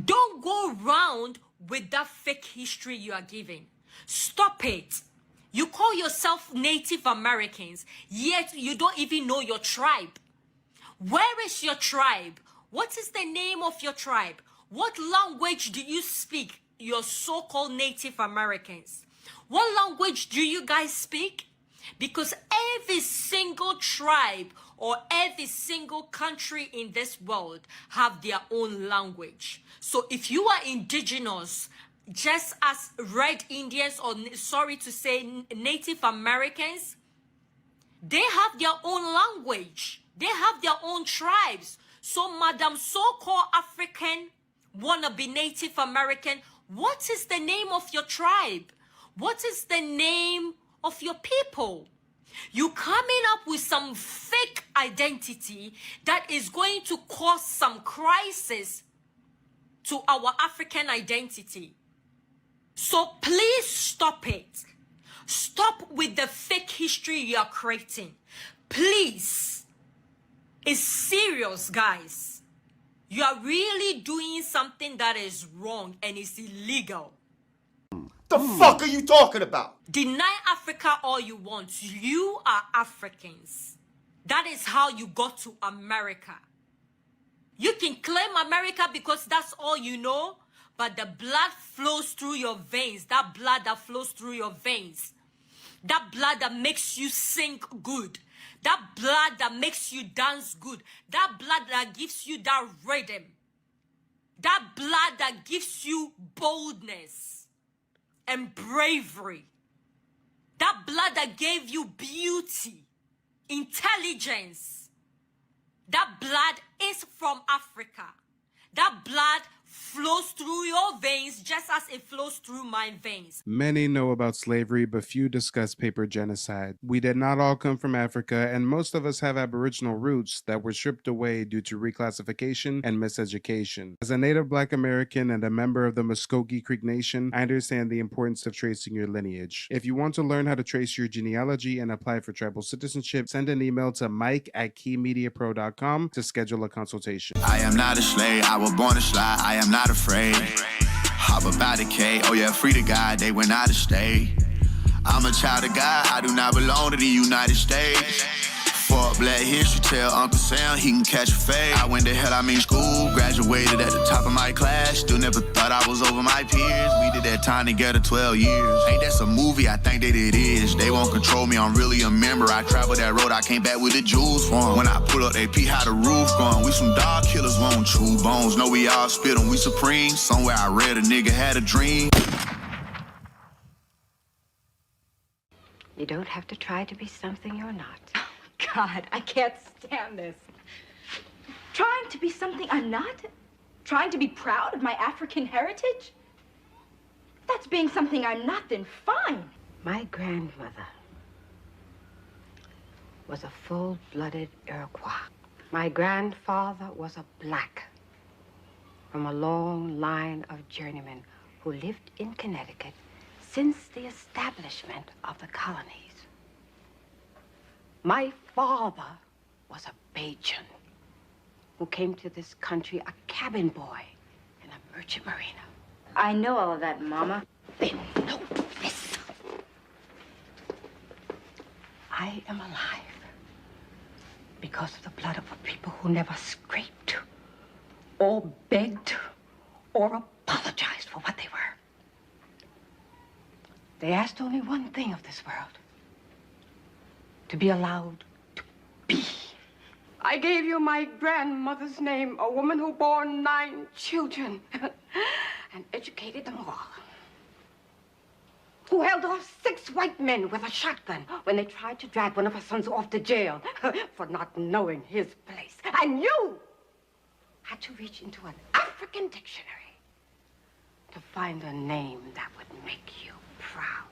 Don't go around with that fake history you are giving. Stop it. You call yourself Native Americans, yet you don't even know your tribe. Where is your tribe? What is the name of your tribe? What language do you speak, your so-called Native Americans? What language do you guys speak? Because every single tribe or every single country in this world have their own language. So if you are indigenous, just as Red Indians, or sorry to say Native Americans, they have their own language. They have their own tribes. So Madam so-called African, wanna be Native American, what is the name of your tribe? What is the name of your people? You coming up with some fake identity that is going to cause some crisis to our African identity. So please stop it. Stop with the fake history you are creating. Please. It's serious, guys. You are really doing something that is wrong and is illegal. The fuck are you talking about? Deny Africa all you want. You are Africans. That is how you got to America. You can claim America because that's all you know, but the blood flows through your veins. That blood that flows through your veins. That blood that makes you sing good. That blood that makes you dance good. That blood that gives you that rhythm. That blood that gives you boldness and bravery. That blood that gave you beauty, intelligence. That blood is from Africa. That blood flows through your veins just as it flows through my veins. Many know about slavery, but few discuss paper genocide. We did not all come from Africa, and most of us have Aboriginal roots that were stripped away due to reclassification and miseducation. As a Native Black American and a member of the Muscogee Creek Nation, I understand the importance of tracing your lineage. If you want to learn how to trace your genealogy and apply for tribal citizenship, send an email to mike@keymediapro.com to schedule a consultation. I am not a slave, I was born to slide, I am not afraid. Hop about the K, oh yeah, free to God, they went out of state. I'm a child of God, I do not belong to the United States. For Black History, tell Uncle Sam he can catch a fade. I went to hell, I mean school, graduated at the top of my class. Still never thought I was over my peers. We did that time together 12 years. Ain't that some movie? I think that it is. They won't control me, I'm really a member. I traveled that road, I came back with the jewels for 'em. When I pull up, they pee how the roof gone. We some dog killers, won't chew bones. Know we all spit 'em, we supreme. Somewhere I read a nigga had a dream. You don't have to try to be something you're not. God, I can't stand this. Trying to be something I'm not? Trying to be proud of my African heritage? If that's being something I'm not, then fine. My grandmother was a full-blooded Iroquois. My grandfather was a black from a long line of journeymen who lived in Connecticut since the establishment of the colonies. My father was a Bajan who came to this country a cabin boy in a merchant marina. I know all of that, Mama. Then know this. I am alive because of the blood of a people who never scraped or begged or apologized for what they were. They asked only one thing of this world: to be allowed to be. I gave you my grandmother's name, a woman who bore 9 children and educated them all. Who held off 6 white men with a shotgun when they tried to drag one of her sons off to jail for not knowing his place. And you had to reach into an African dictionary to find a name that would make you proud.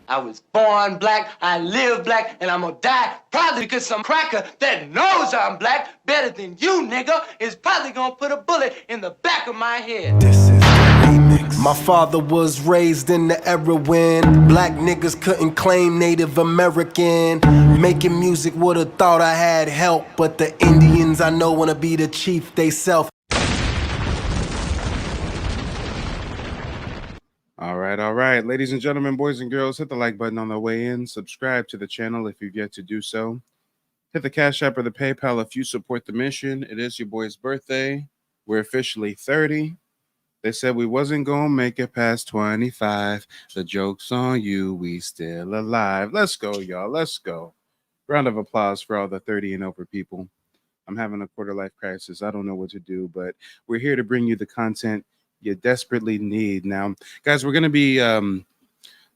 I was born black, I live black, and I'm gonna die probably because some cracker that knows I'm black better than you, nigga, is probably gonna put a bullet in the back of my head. This is the remix. My father was raised in the era when black niggas couldn't claim Native American. Making music would've thought I had help, but the Indians I know wanna be the chief they self. All right. Ladies and gentlemen, boys and girls, hit the like button on the way in. Subscribe to the channel if you've yet to do so. Hit the Cash App or the PayPal if you support the mission. It is your boy's birthday. We're officially 30. They said we wasn't going to make it past 25. The joke's on you. We still alive. Let's go, y'all. Let's go. Round of applause for all the 30 and over people. I'm having a quarter life crisis. I don't know what to do, but we're here to bring you the content you desperately need. Now, guys, we're going to be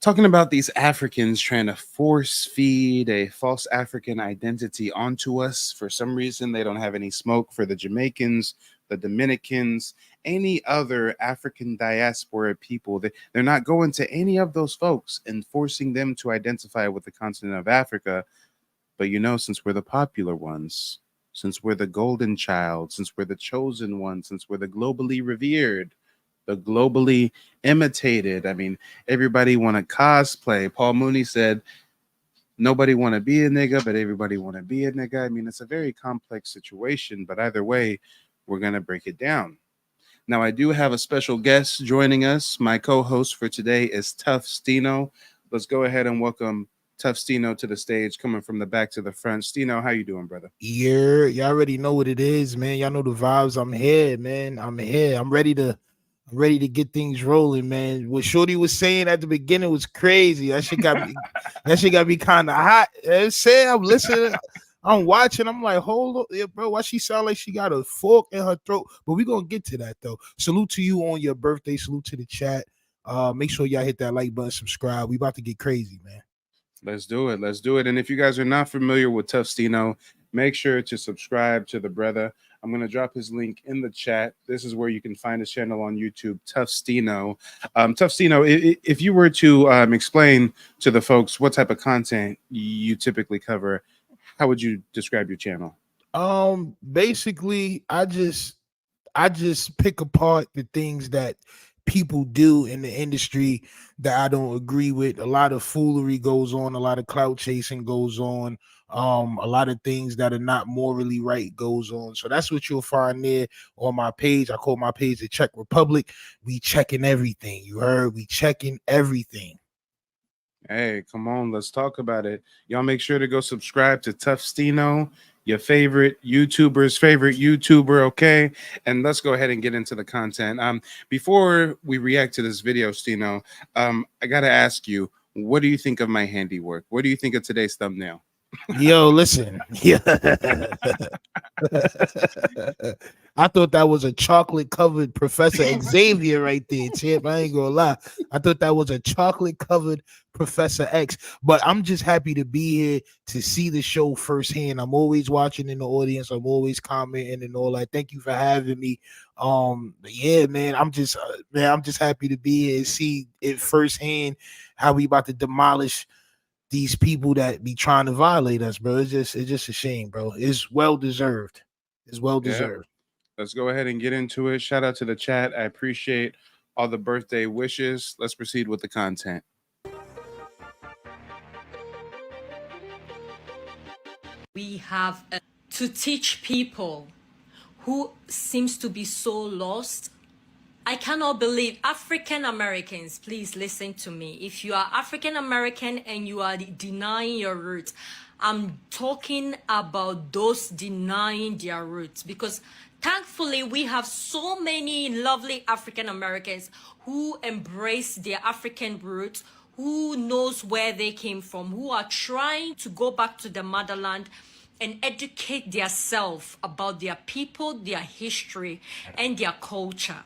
talking about these Africans trying to force feed a false African identity onto us. For some reason, they don't have any smoke for the Jamaicans, the Dominicans, any other African diaspora people. They're not going to any of those folks and forcing them to identify with the continent of Africa. But since we're the popular ones, since we're the golden child, since we're the chosen one, since we're the globally revered, the globally imitated. I mean, everybody want to cosplay. Paul Mooney said, nobody want to be a nigga, but everybody want to be a nigga. I mean, it's a very complex situation, but either way, we're going to break it down. Now, I do have a special guest joining us. My co-host for today is Tough Stino. Let's go ahead and welcome Tough Stino to the stage, coming from the back to the front. Stino, how you doing, brother? Yeah, y'all already know what it is, man. Y'all know the vibes. I'm here, man. I'm here. I'm ready to get things rolling, man. What Shorty was saying at the beginning was crazy. That shit got me kind of hot. I'm listening, I'm watching. I'm like, hold up, yeah, bro. Why she sound like she got a fork in her throat? But we gonna get to that though. Salute to you on your birthday. Salute to the chat. Make sure y'all hit that like button, subscribe. We about to get crazy, man. Let's do it. And if you guys are not familiar with Tough Stino, make sure to subscribe to the brother. I'm going to drop his link in the chat. This is where you can find his channel on YouTube, Tough Stino. Tough Stino, if you were to explain to the folks what type of content you typically cover, how would you describe your channel? Basically, I just pick apart the things that people do in the industry that I don't agree with. A lot of foolery goes on, a lot of clout chasing goes on, a lot of things that are not morally right goes on. So that's what you'll find there on my page. I call my page the Czech Republic. We checking everything. You heard? We checking everything. Hey, come on, let's talk about it. Y'all make sure to go subscribe to Tough Stino, your favorite YouTuber's favorite YouTuber, okay? And let's go ahead and get into the content. Before we react to this video, Stino, I gotta ask you, what do you think of my handiwork? What do you think of today's thumbnail? Yo, listen. Yeah. I thought that was a chocolate covered Professor Xavier right there, champ. I ain't gonna lie. I thought that was a chocolate covered Professor X. But I'm just happy to be here to see the show firsthand. I'm always watching in the audience. I'm always commenting and all that. Thank you for having me. Yeah, man. I'm just happy to be here and see it firsthand how we about to demolish these people that be trying to violate us, bro. It's just a shame, bro. It's well deserved. It's well deserved. Let's go ahead and get into it. Shout out to the chat. I appreciate all the birthday wishes. Let's proceed with the content. We have to teach people who seems to be so lost. I cannot believe African Americans, please listen to me. If you are African American and you are denying your roots, I'm talking about those denying their roots, because thankfully we have so many lovely African Americans who embrace their African roots, who knows where they came from, who are trying to go back to the motherland and educate themselves about their people, their history, and their culture.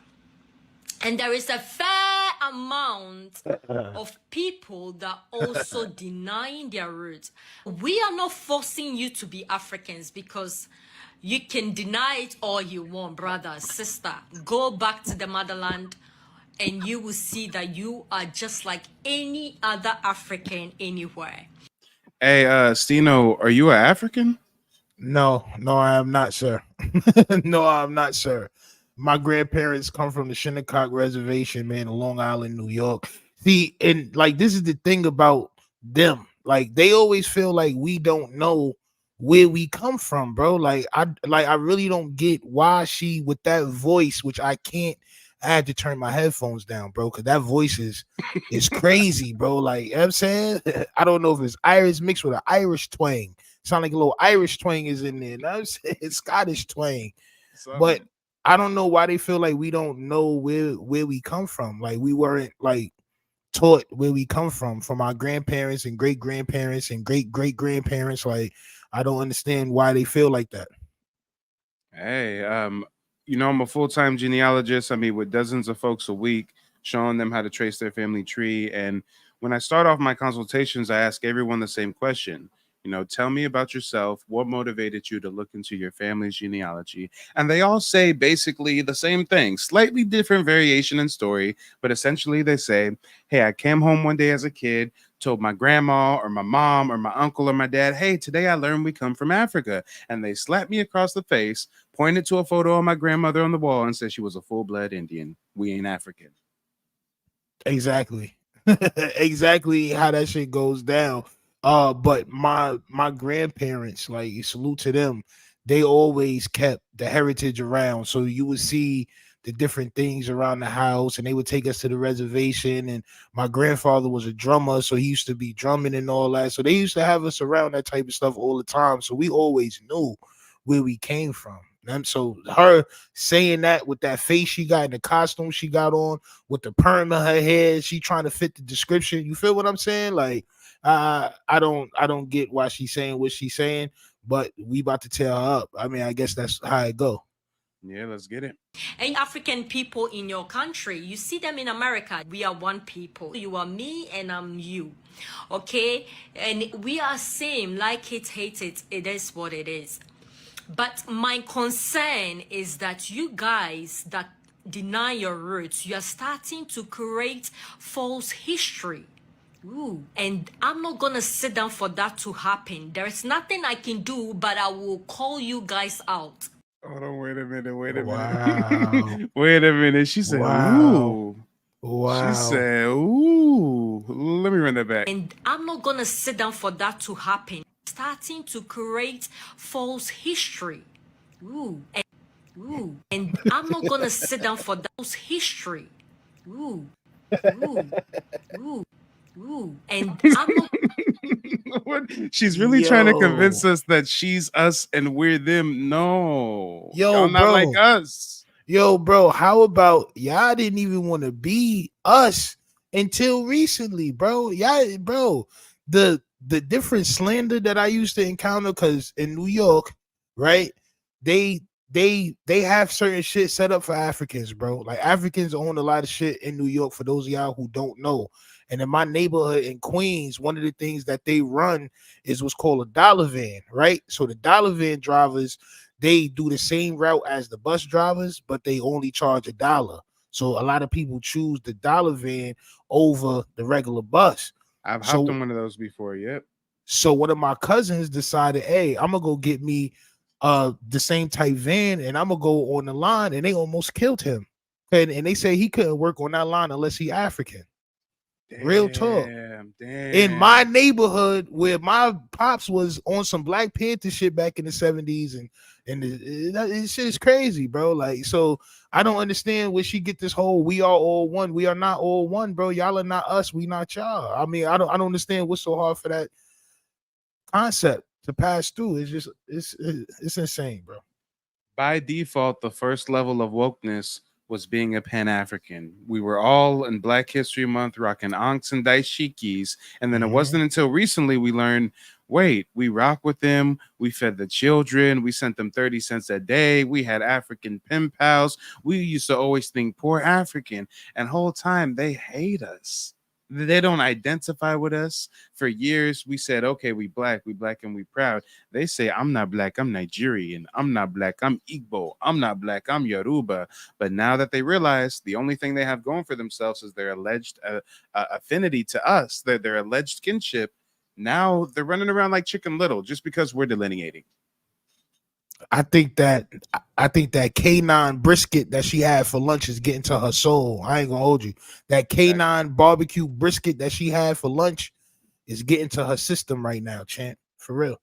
And there is a fair amount of people that also denying their roots. We are not forcing you to be Africans, because you can deny it all you want, brother, sister. Go back to the motherland and you will see that you are just like any other African anywhere. Hey, Stino, are you an African? No, I am not, sir. No, I'm not, sir. My grandparents come from the Shinnecock Reservation, man, in Long Island, New York. See, and like this is the thing about them. Like they always feel like we don't know where we come from, bro. I really don't get why she with that voice, which I can't I had to turn my headphones down, bro, because that voice is crazy, bro. Like, you know what I'm saying? I don't know if it's Irish mixed with an Irish twang. Sound like a little Irish twang is in there. You know what I'm saying? It's Scottish twang. But I don't know why they feel like we don't know where we come from. Like, we weren't like taught where we come from our grandparents and great grandparents and great great grandparents. Like, I don't understand why they feel like that. Hey, I'm a full-time genealogist. I meet with dozens of folks a week, showing them how to trace their family tree. And when I start off my consultations, I ask everyone the same question. Tell me about yourself. What motivated you to look into your family's genealogy? And they all say basically the same thing, slightly different variation in story, but essentially they say, hey, I came home one day as a kid, told my grandma or my mom or my uncle or my dad, hey, today I learned we come from Africa. And they slapped me across the face, pointed to a photo of my grandmother on the wall and said she was a full-blood Indian. We ain't African. Exactly. Exactly how that shit goes down. But my grandparents, like, salute to them, they always kept the heritage around. So you would see the different things around the house, and they would take us to the reservation. And my grandfather was a drummer, so he used to be drumming and all that. So they used to have us around that type of stuff all the time. So we always knew where we came from. And so her saying that with that face she got and the costume she got on with the perm in her head, she trying to fit the description. You feel what I'm saying? Like, I don't get why she's saying what she's saying, but we about to tear her up. I mean, I guess that's how it go. Yeah, let's get it. And African people in your country, you see them in America. We are one people. You are me and I'm you. Okay? And we are same. Like it, hate it. It is what it is. But my concern is that you guys that deny your roots, you are starting to create false history. Ooh, and I'm not gonna sit down for that to happen. There is nothing I can do, but I will call you guys out. Hold on, wait a minute. Wow. Wait a minute. She said, Wow. ooh. Wow. She said, ooh. Let me run that back. And I'm not gonna sit down for that to happen. Starting to create false history. Ooh, and I'm not gonna sit down for that false history. Ooh, and I'm not. What? She's really trying to convince us that she's us and we're them. No, y'all not like us. Yo, bro, how about y'all didn't even want to be us until recently, bro? Yeah, bro. The different slander that I used to encounter, because in New York, right, they have certain shit set up for Africans, bro. Like, Africans own a lot of shit in New York, for those of y'all who don't know. And in my neighborhood in Queens, one of the things that they run is what's called a dollar van, right? So the dollar van drivers, they do the same route as the bus drivers, but they only charge $1. So a lot of people choose the dollar van over the regular bus. I've hopped on one of those before. Yep. So one of my cousins decided, hey, I'm gonna go get me the same type van, and I'm gonna go on the line, and they almost killed him. And they say he couldn't work on that line unless he African. Real talk. Damn. In my neighborhood, where my pops was on some Black Panther shit back in the 70s, and this shit is crazy, bro. Like, so I don't understand where she get this whole we are all one. We are not all one, bro. Y'all are not us. We not y'all. I mean, I don't understand what's so hard for that concept to pass through. It's just it's insane, bro. By default, the first level of wokeness was being a Pan-African. We were all in Black History Month rocking ankhs and dashikis, and then it wasn't until recently we learned, wait, we rock with them, we fed the children, we sent them 30 cents a day, we had African pen pals, we used to always think poor African, and whole time they hate us. They don't identify with us. For years, we said, okay, we black and we proud. They say, I'm not black, I'm Nigerian. I'm not black, I'm Igbo. I'm not black, I'm Yoruba. But now that they realize the only thing they have going for themselves is their alleged affinity to us, their alleged kinship, now they're running around like Chicken Little just because we're delineating. I think that canine brisket that she had for lunch is getting to her soul. I ain't gonna hold you. That canine barbecue brisket that she had for lunch is getting to her system right now, champ. For real.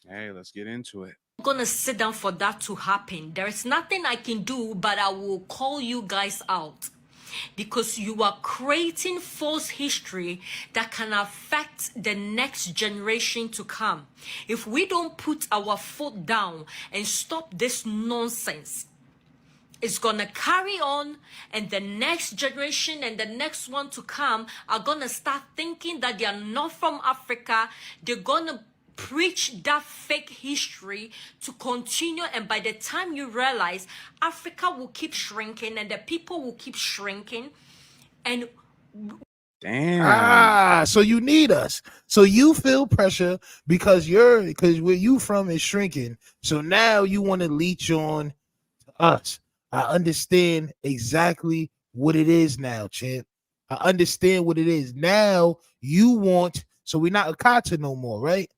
Hey, let's get into it. gonna sit down for that to happen. There is nothing I can do, but I will call you guys out, because you are creating false history that can affect the next generation to come. If we don't put our foot down and stop this nonsense, it's gonna carry on, and the next generation and the next one to come are gonna start thinking that they are not from Africa. They're gonna preach that fake history to continue, and by the time you realize, Africa will keep shrinking and the people will keep shrinking. And Damn. So you need us. So you feel pressure because where you from is shrinking. So now you want to leech on us. I understand exactly what it is now, champ. I understand what it is. Now you want, so we're not a kata no more, right?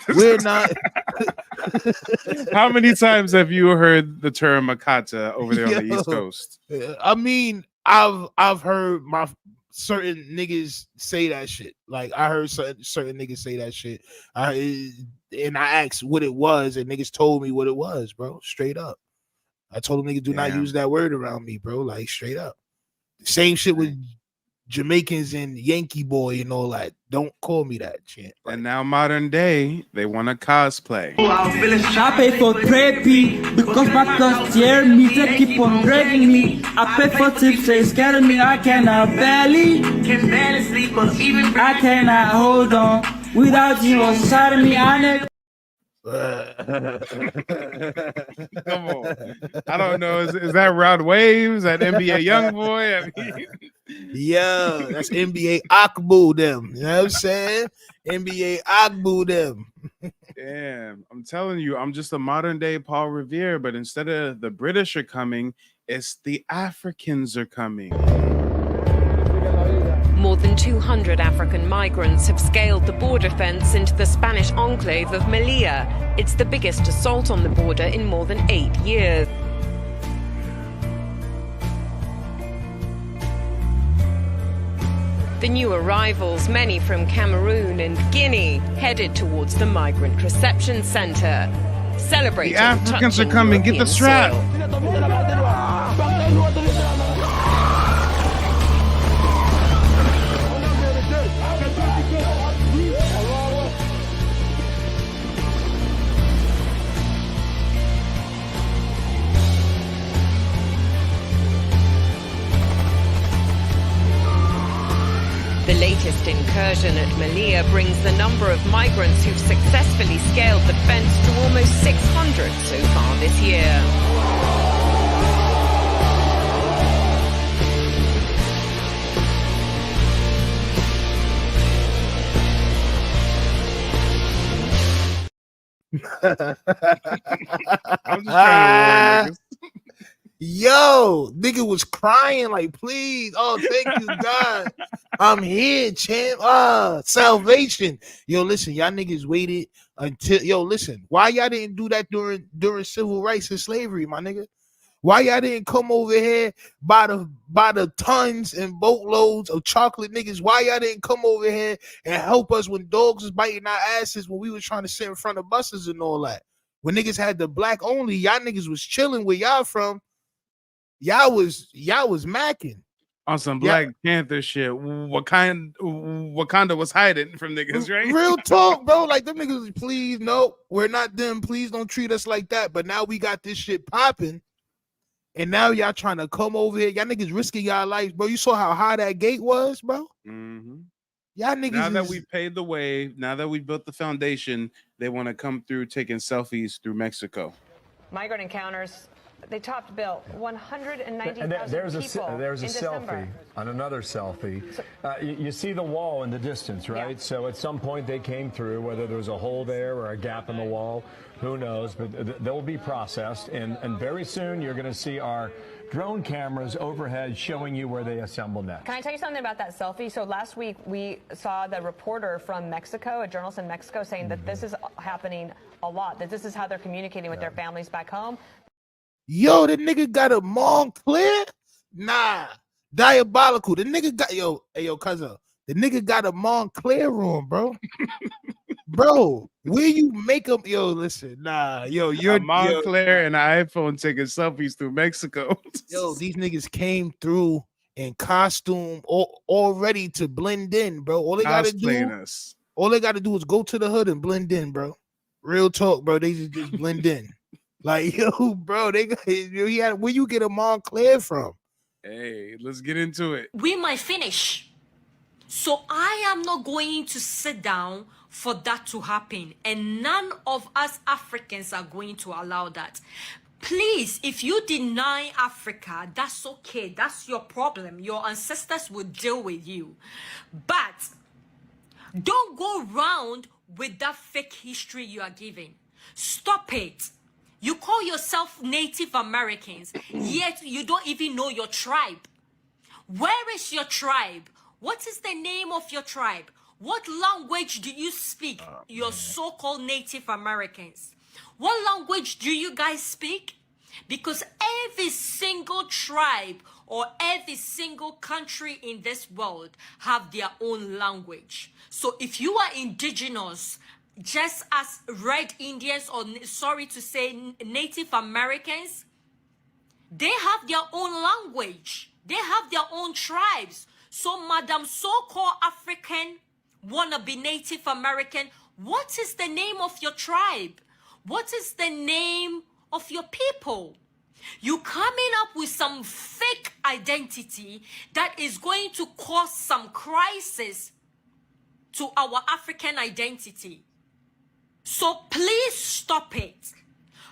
We're not. How many times have you heard the term Makata over there on the East Coast? I mean, I've heard my certain niggas say that shit. Like I heard certain niggas say that shit. And I asked what it was, and niggas told me what it was, bro. Straight up. I told them niggas do not use that word around me, bro. Like straight up. Same shit with Jamaicans and Yankee boy and all that. Don't call me that, champ. And now modern day, they want to cosplay. I pay for therapy because my thoughts tear me. They keep on dragging me. I pay for tips, they scared of me. I cannot barely sleep, but even I cannot hold on without you inside of me. I never. Come on. I don't know. Is that Rod Waves? That NBA Youngboy? I mean, yeah, that's NBA Akbu them. You know what I'm saying? NBA Akbu them. Damn, I'm telling you, I'm just a modern day Paul Revere, but instead of the British are coming, it's the Africans are coming. More than 200 African migrants have scaled the border fence into the Spanish enclave of Melilla. It's the biggest assault on the border in more than 8 years. The new arrivals, many from Cameroon and Guinea, headed towards the migrant reception center. Celebrating the Africans are coming. Get the strap. The latest incursion at Melilla brings the number of migrants who've successfully scaled the fence to almost 600 so far this year. I'm just trying to warn niggas. Yo, nigga was crying like, please. Oh, thank you, God. I'm here, champ. Salvation. Yo, listen, y'all niggas waited until, yo, listen, why y'all didn't do that during civil rights and slavery, my nigga? Why y'all didn't come over here by the tons and boatloads of chocolate niggas? Why y'all didn't come over here and help us when dogs was biting our asses when we was trying to sit in front of buses and all that? When niggas had the black only, y'all niggas was chilling where y'all from. Y'all was macking on some Black Panther shit. Wakanda was hiding from niggas, right? Real talk, bro. Like them niggas, please, no, we're not them. Please don't treat us like that. But now we got this shit popping, and now y'all trying to come over here. Y'all niggas risking y'all lives, bro. You saw how high that gate was, bro. Mm-hmm. Y'all niggas. Now that we paid the way, now that we built the foundation, they want to come through taking selfies through Mexico. Migrant encounters. They topped Bill 190,000 people. There's a selfie on another selfie. You see the wall in the distance, right? Yeah. So at some point they came through, whether there was a hole there or a gap in the wall, who knows? But they'll be processed, and very soon you're going to see our drone cameras overhead showing you where they assemble next. Can I tell you something about that selfie? So last week we saw the reporter from Mexico, a journalist in Mexico, saying that this is happening a lot, that this is how they're communicating with their families back home. Yo, the nigga got a Montclair? Nah, diabolical. The nigga got, yo, cousin, the nigga got a Montclair on, bro. bro. Where you make them? Yo, listen, nah, yo, A Montclair and an iPhone taking selfies through Mexico. Yo, these niggas came through in costume, all ready to blend in, bro. All they gotta do is go to the hood and blend in, bro. Real talk, bro. They just blend in. Like, yo, bro, where you get a Montclair from? Hey, let's get into it. We might finish. So I am not going to sit down for that to happen. And none of us Africans are going to allow that. Please, if you deny Africa, that's okay. That's your problem. Your ancestors will deal with you. But don't go around with that fake history you are giving. Stop it. You call yourself Native Americans, yet you don't even know your tribe. Where is your tribe? What is the name of your tribe? What language do you speak, your so-called Native Americans? What language do you guys speak? Because every single tribe or every single country in this world have their own language. So if you are indigenous, just as Red Indians, or sorry to say Native Americans, they have their own language. They have their own tribes. So Madam so-called African, wanna be Native American, what is the name of your tribe? What is the name of your people? You coming up with some fake identity that is going to cause some crisis to our African identity. So please stop it.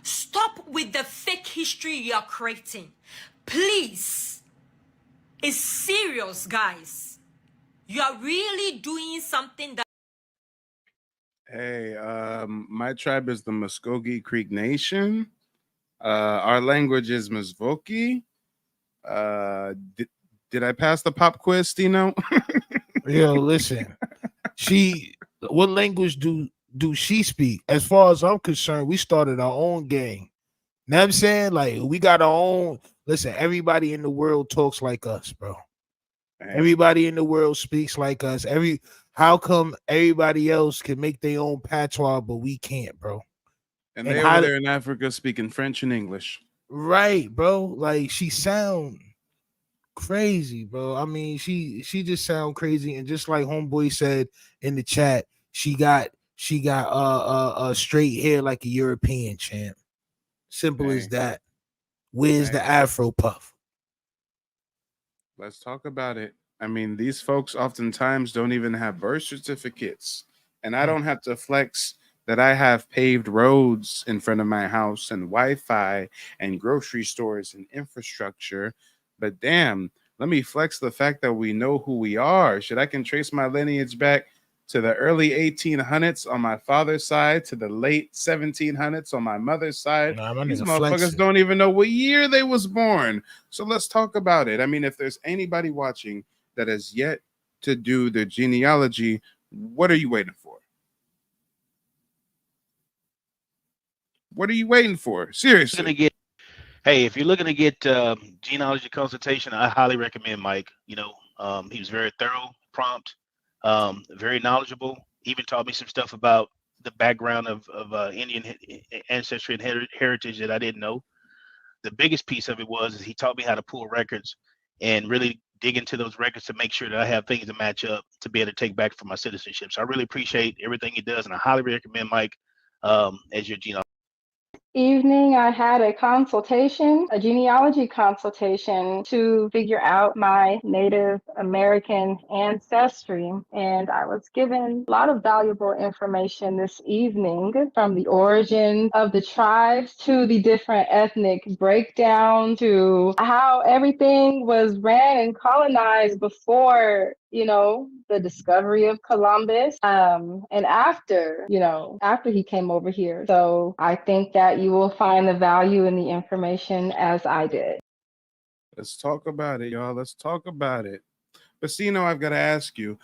Stop with the fake history you are creating. Please. It's serious, guys. You are really doing something that... Hey, my tribe is the Muscogee Creek Nation. Our language is Musvoki. Did I pass the pop quiz, Stino? Yo, listen. What language do she speak? As far as I'm concerned, we started our own gang. Know what I'm saying? Like, we got our own. Listen, everybody in the world talks like us, bro. Everybody in the world speaks like us. How come everybody else can make their own patois, but we can't, bro? And they over there in Africa speaking French and English. Right, bro. Like, she sound crazy, bro. I mean, she just sound crazy. And just like homeboy said in the chat, she got straight hair like a European champ. Simple as that. Where's the Afro puff? Let's talk about it. I mean, these folks oftentimes don't even have birth certificates. And I don't have to flex that I have paved roads in front of my house and Wi-Fi and grocery stores and infrastructure. But damn, let me flex the fact that we know who we are. I can trace my lineage back to the early 1800s on my father's side, to the late 1700s on my mother's side. These motherfuckers don't even know what year they was born. So let's talk about it. I mean, if there's anybody watching that has yet to do the genealogy, what are you waiting for? What are you waiting for? Seriously. Hey, if you're looking to get genealogy consultation, I highly recommend Mike. You know, he was very thorough, prompt, very knowledgeable. Even taught me some stuff about the background of Indian ancestry and heritage that I didn't know. The biggest piece of it is he taught me how to pull records and really dig into those records to make sure that I have things to match up to be able to take back for my citizenship. So I really appreciate everything he does, and I highly recommend Mike as your genealogist. Evening, I had a consultation, a genealogy consultation to figure out my Native American ancestry. And I was given a lot of valuable information this evening, from the origin of the tribes to the different ethnic breakdown to how everything was ran and colonized before, you know, the discovery of Columbus, and after he came over here. So I think that you will find the value in the information as I did. Let's talk about it, y'all. Let's talk about it. But I've got to ask you,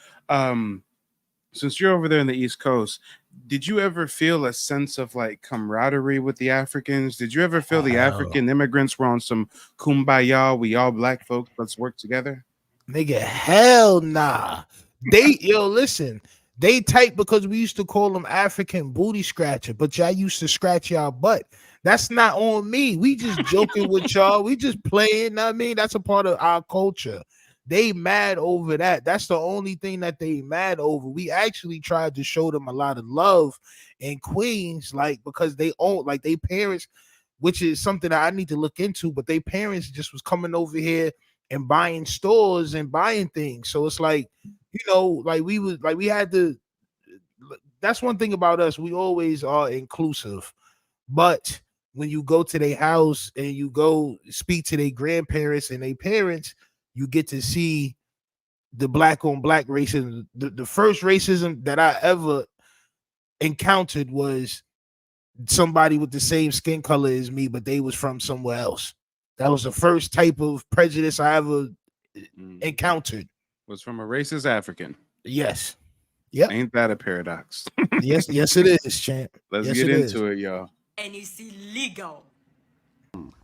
since you're over there in the East Coast, did you ever feel a sense of like camaraderie with the Africans? Did you ever feel the African immigrants were on some kumbaya, we all black folks, let's work together? Nigga, hell nah. Listen, They tight because we used to call them African booty scratcher, but y'all used to scratch y'all butt. That's not on me. We just joking with y'all. We just playing. I mean, that's a part of our culture. They mad over that. That's the only thing that they mad over. We actually tried to show them a lot of love in Queens, like because they own, like they parents, which is something that I need to look into. But they parents just was coming over here and buying stores and buying things. So it's like, you know, like we had to. That's one thing about us. We always are inclusive, but when you go to their house and you go speak to their grandparents and their parents, you get to see the black on black racism. The first racism that I ever encountered was somebody with the same skin color as me, but they was from somewhere else. That was the first type of prejudice I ever encountered. Was from a racist African. Yes. Yep. Ain't that a paradox? Yes, yes, it is, champ. Let's Yes, get it into is. it, y'all. And it's illegal.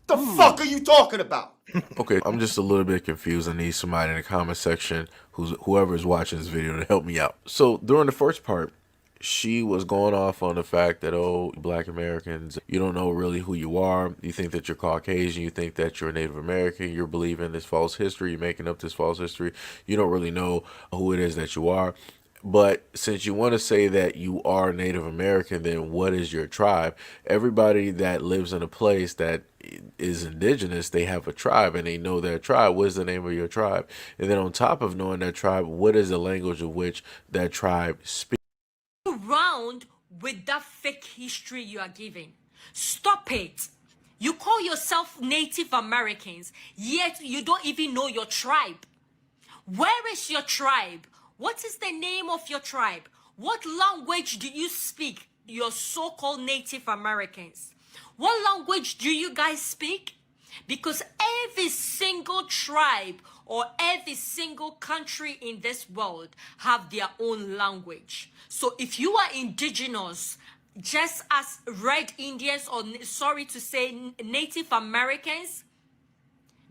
The fuck are you talking about? Okay, I'm just a little bit confused. I need somebody in the comment section, whoever is watching this video, to help me out. So during the first part, she was going off on the fact that, oh, black Americans, you don't know really who you are. You think that you're Caucasian. You think that you're Native American. You're believing this false history. You're making up this false history. You don't really know who it is that you are. But since you want to say that you are Native American, then what is your tribe? Everybody that lives in a place that is indigenous, they have a tribe and they know their tribe. What is the name of your tribe? And then on top of knowing that tribe, what is the language of which that tribe speaks? Around with that fake history you are giving. Stop it. You call yourself Native Americans, yet you don't even know your tribe. Where is your tribe? What is the name of your tribe? What language do you speak, your so-called Native Americans? What language do you guys speak? Because every single tribe or every single country in this world have their own language. So if you are indigenous, just as Red Indians, or sorry to say Native Americans,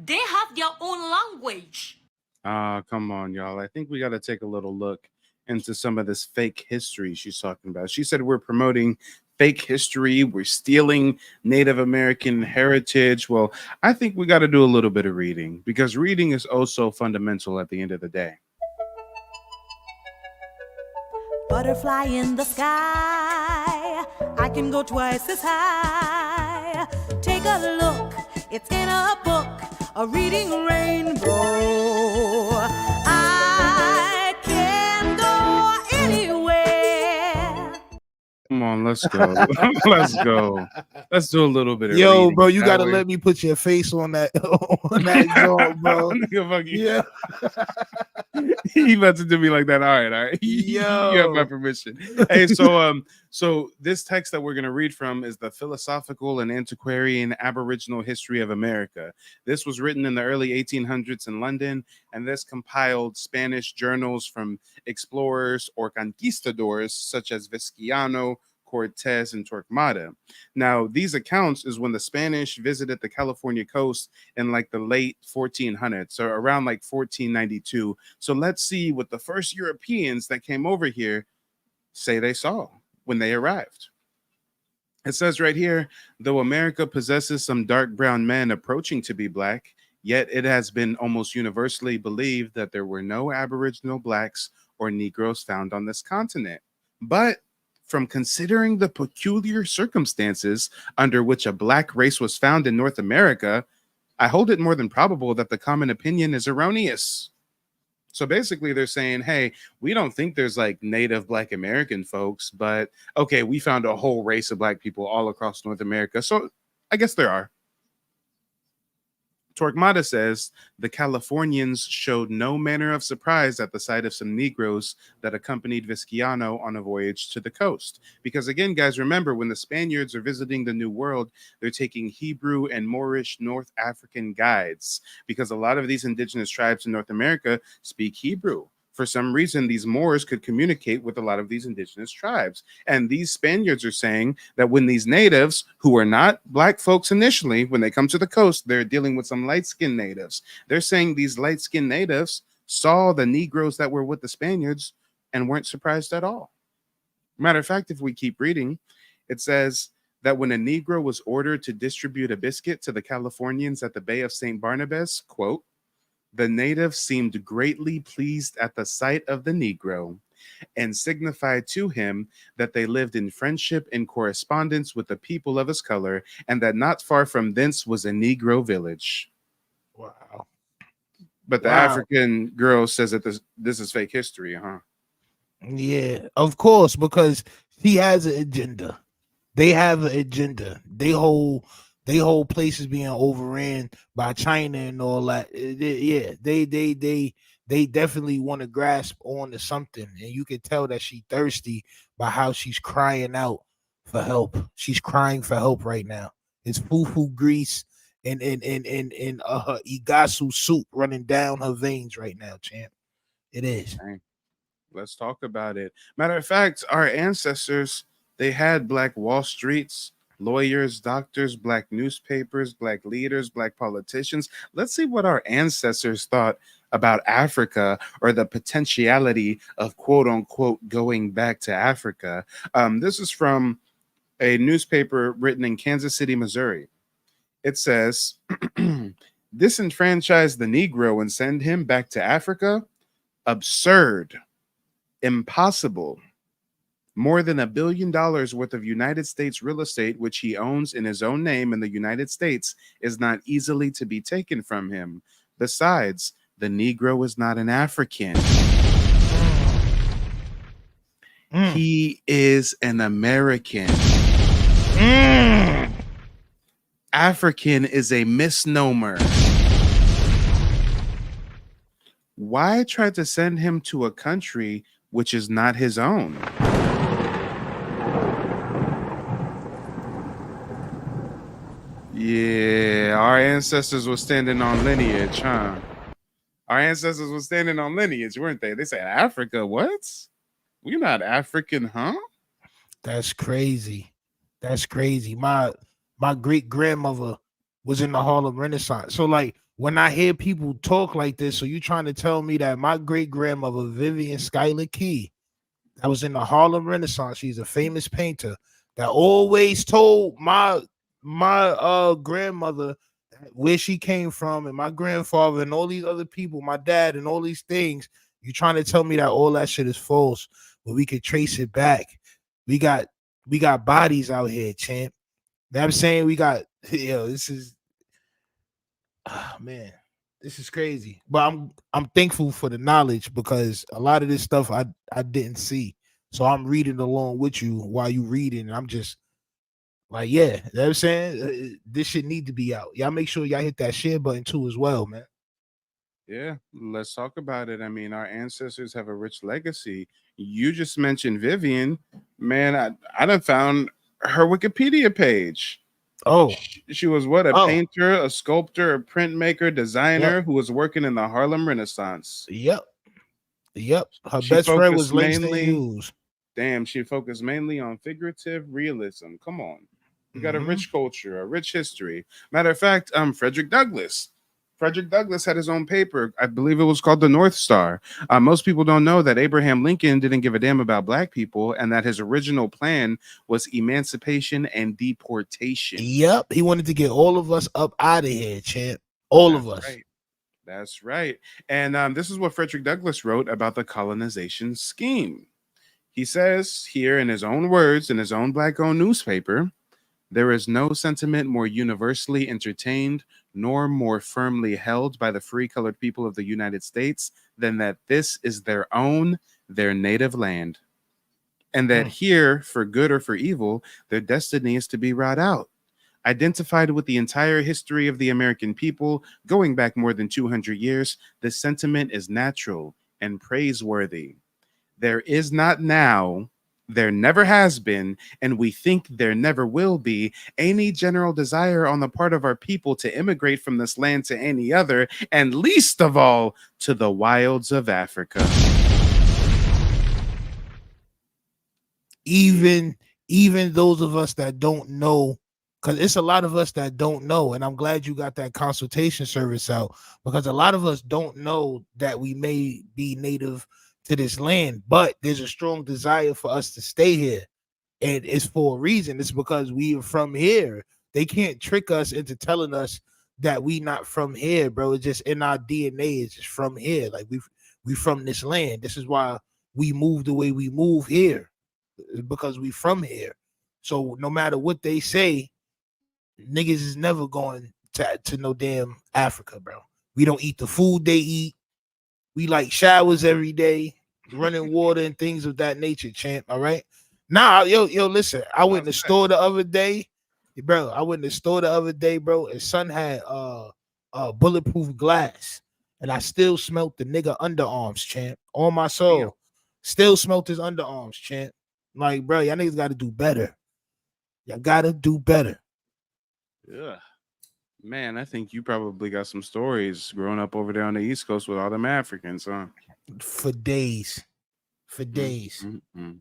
they have their own language. Come on, y'all. I think we got to take a little look into some of this fake history she's talking about. She said we're promoting fake history. We're stealing Native American heritage. Well, I think we got to do a little bit of reading because reading is oh so fundamental at the end of the day. Butterfly in the sky, I can go twice as high. Take a look, it's in a book, a reading rainbow. I can go anywhere. Come on, let's go. Let's go. Let's do a little bit of Yo, reading, bro, you shall gotta we? let me put your face on that on that joint, bro. Nigga, fuck you. Yeah. He about to do me like that. All right. You have my Yo. permission. Hey, so this text that we're gonna read from is the Philosophical and Antiquarian Aboriginal History of America. This was written in the early 1800s in London, and this compiled Spanish journals from explorers or conquistadors such as Vizcaíno, Cortez, and Torquemada. Now, these accounts is when the Spanish visited the California coast in like the late 1400s, so around like 1492. So let's see what the first Europeans that came over here say they saw when they arrived. It says right here, though America possesses some dark brown men approaching to be black, yet it has been almost universally believed that there were no Aboriginal blacks or Negroes found on this continent. But from considering the peculiar circumstances under which a black race was found in North America, I hold it more than probable that the common opinion is erroneous. So basically they're saying, hey, we don't think there's like native black American folks, but okay, we found a whole race of black people all across North America. So I guess there are. Torquemada says the Californians showed no manner of surprise at the sight of some Negroes that accompanied Vizcaíno on a voyage to the coast. Because again, guys, remember when the Spaniards are visiting the New World, they're taking Hebrew and Moorish North African guides because a lot of these indigenous tribes in North America speak Hebrew. For some reason, these Moors could communicate with a lot of these indigenous tribes. And these Spaniards are saying that when these natives, who are not black folks initially, when they come to the coast, they're dealing with some light-skinned natives. They're saying these light-skinned natives saw the Negroes that were with the Spaniards and weren't surprised at all. Matter of fact, if we keep reading, it says that when a Negro was ordered to distribute a biscuit to the Californians at the Bay of St. Barnabas, quote, the natives seemed greatly pleased at the sight of the Negro and signified to him that they lived in friendship and correspondence with the people of his color, and that not far from thence was a Negro village. Wow. But the African girl says that this is fake history, huh? Yeah, of course, because he has an agenda. They have an agenda. They whole place is being overran by China and all that. They definitely want to grasp on to something, and you can tell that she's thirsty by how she's crying out for help. She's crying for help right now. It's fufu grease and her igasu soup running down her veins right now, champ. It is. Dang. Let's talk about it. Matter of fact, our ancestors, they had black Wall Streets, lawyers, doctors, black newspapers, black leaders, black politicians. Let's see what our ancestors thought about Africa, or the potentiality of quote unquote going back to Africa. This is from a newspaper written in Kansas City, Missouri. It says, disenfranchise the Negro and send him back to Africa? Absurd. Impossible. More than $1 billion worth of United States real estate, which he owns in his own name in the United States, is not easily to be taken from him. Besides, the Negro is not an African. He is an American. African is a misnomer. Why try to send him to a country which is not his own? Yeah, our ancestors were standing on lineage, huh? Our ancestors were standing on lineage, weren't they? They said, Africa, what? We're not African, huh? That's crazy. That's crazy. My great grandmother was in the Harlem Renaissance. So like when I hear people talk like this, so you trying to tell me that my great grandmother Vivian Schuyler Key, that was in the Harlem Renaissance, she's a famous painter that always told my grandmother where she came from, and my grandfather and all these other people, my dad and all these things. You trying to tell me that all that shit is false, but we could trace it back. We got bodies out here, champ. You know what I'm saying? We got, this is, man, this is crazy. But I'm thankful for the knowledge, because a lot of this stuff I didn't see. So I'm reading along with you while you reading, and I'm just like, yeah, you know what I'm saying? This shit need to be out. Y'all make sure y'all hit that share button too as well, man. Yeah, let's talk about it. I mean, our ancestors have a rich legacy. You just mentioned Vivian. Man, I done found her Wikipedia page. Oh. She was what? A painter, a sculptor, a printmaker, designer who was working in the Harlem Renaissance. Yep. Her best friend was Langston Hughes. Damn, she focused mainly on figurative realism. Come on. We got a rich culture, a rich history. Matter of fact, Frederick Douglass. Frederick Douglass had his own paper. I believe it was called the North Star. Most people don't know that Abraham Lincoln didn't give a damn about black people, and that his original plan was emancipation and deportation. Yep. He wanted to get all of us up out of here, champ. All of us. Right. That's right. And this is what Frederick Douglass wrote about the colonization scheme. He says here in his own words, in his own black-owned newspaper, there is no sentiment more universally entertained nor more firmly held by the free colored people of the United States than that this is their own, their native land. And that here, for good or for evil, their destiny is to be wrought out. Identified with the entire history of the American people, going back more than 200 years, the sentiment is natural and praiseworthy. There is not now, there never has been, and we think there never will be, any general desire on the part of our people to immigrate from this land to any other, and least of all, to the wilds of Africa. Even those of us that don't know, because it's a lot of us that don't know, and I'm glad you got that consultation service out, because a lot of us don't know that we may be native to this land, but there's a strong desire for us to stay here. And it's for a reason. It's because we are from here. They can't trick us into telling us that we not from here, bro. It's just in our DNA. It's just from here. Like we from this land. This is why we move the way we move here. It's because we from here. So no matter what they say, niggas is never going to no damn Africa, bro. We don't eat the food they eat. We like showers every day, running water and things of that nature, champ. All right. Nah, yo, listen. I went in the store the other day, bro. And son had bulletproof glass, and I still smelt the nigga underarms, champ. On my soul, still smelt his underarms, champ. Like, bro, y'all niggas got to do better. Y'all got to do better. Yeah. Man, I think you probably got some stories growing up over there on the East Coast with all them Africans, huh? For days. Mm-hmm.